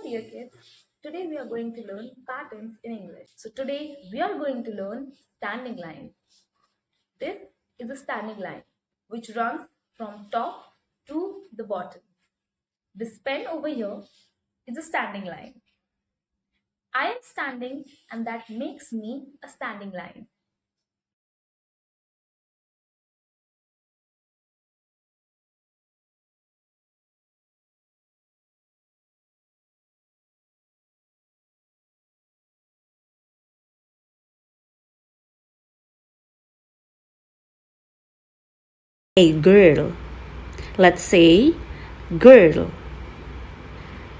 dear kids. Today we are going to learn patterns in English. So today we are going to learn standing line. This is a standing line which runs from top to the bottom. This pen over here is a standing line. I am standing and that makes me a standing line. A girl. Let's say girl.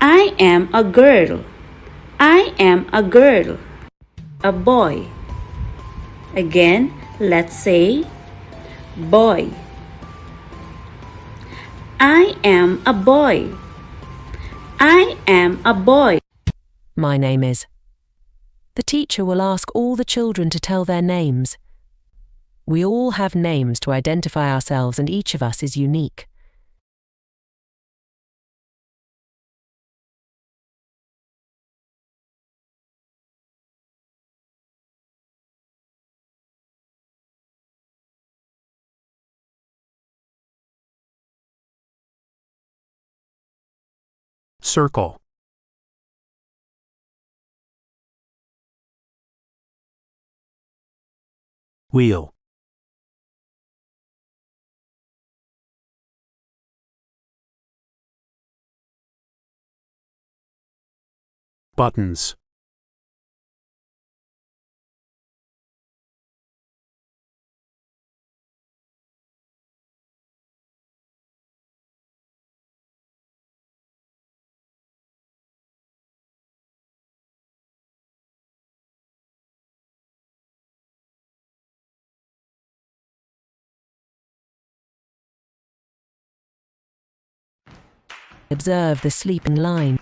I am a girl. I am a girl. A boy. Again, let's say boy. I am a boy. I am a boy. My name is. The teacher will ask all the children to tell their names. We all have names to identify ourselves, and each of us is unique. Circle. Wheel. Buttons. Observe the sleeping line.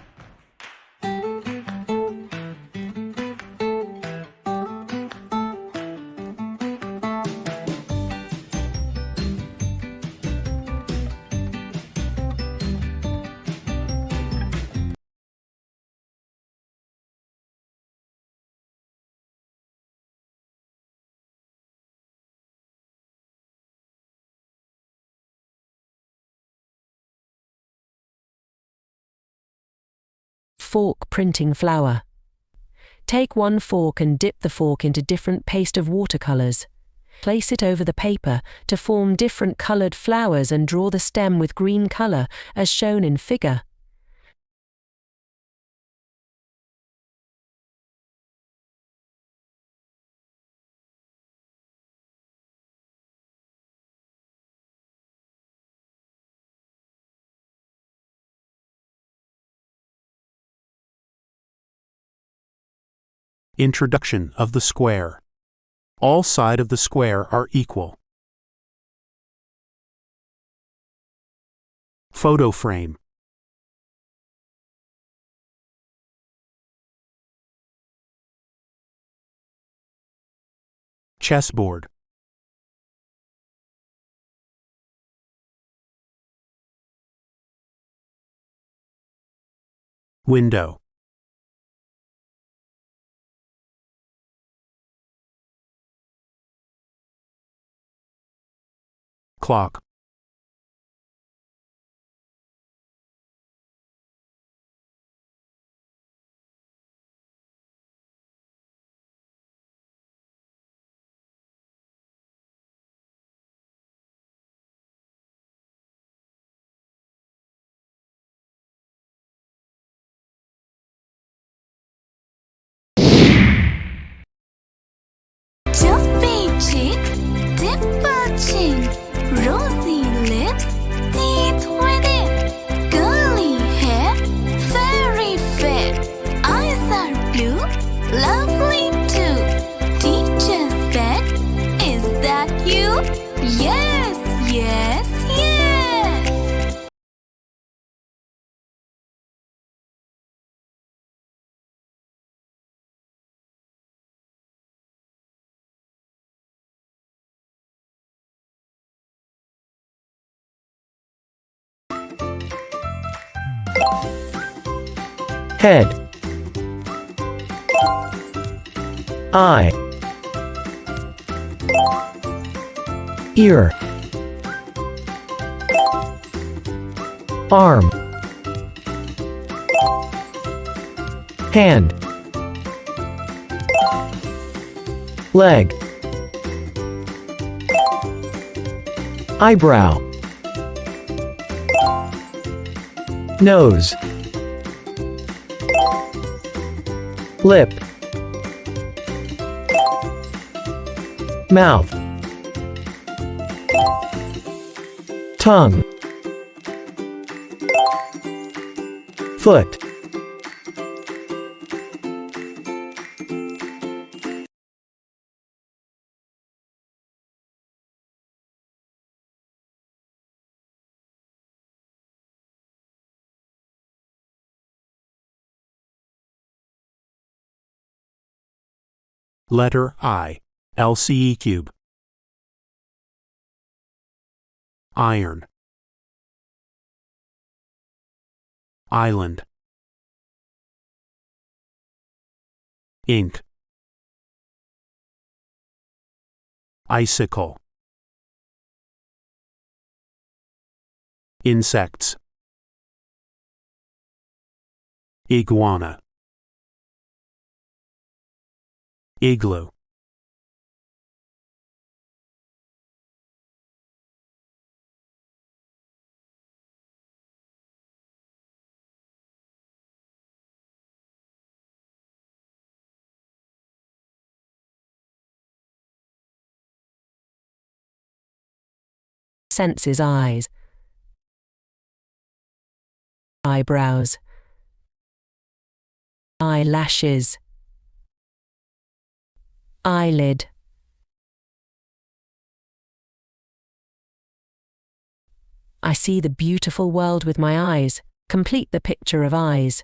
Fork printing flower. Take one fork and dip the fork into different paste of watercolors. Place it over the paper to form different colored flowers and draw the stem with green color as shown in figure. Introduction of the square. All sides of the square are equal. Photo frame. Chessboard. Window. Clock. Jumpy cheeks, dimple chin, rosy lips, teeth with it, curly hair, very fair, eyes are blue, lovely too. Teacher's pet, is that you? Yes, yes, yes. Head. Eye. Ear. Arm. Hand. Leg. Eyebrow. Nose. Lip. Mouth. Tongue. Foot. Letter I. LCE cube. Iron. Island. Ink. Icicle. Insects. Iguana. Igloo. Senses: eyes, eyebrows, eyelashes, eyelid, I see the beautiful world with my eyes. Complete the picture of eyes.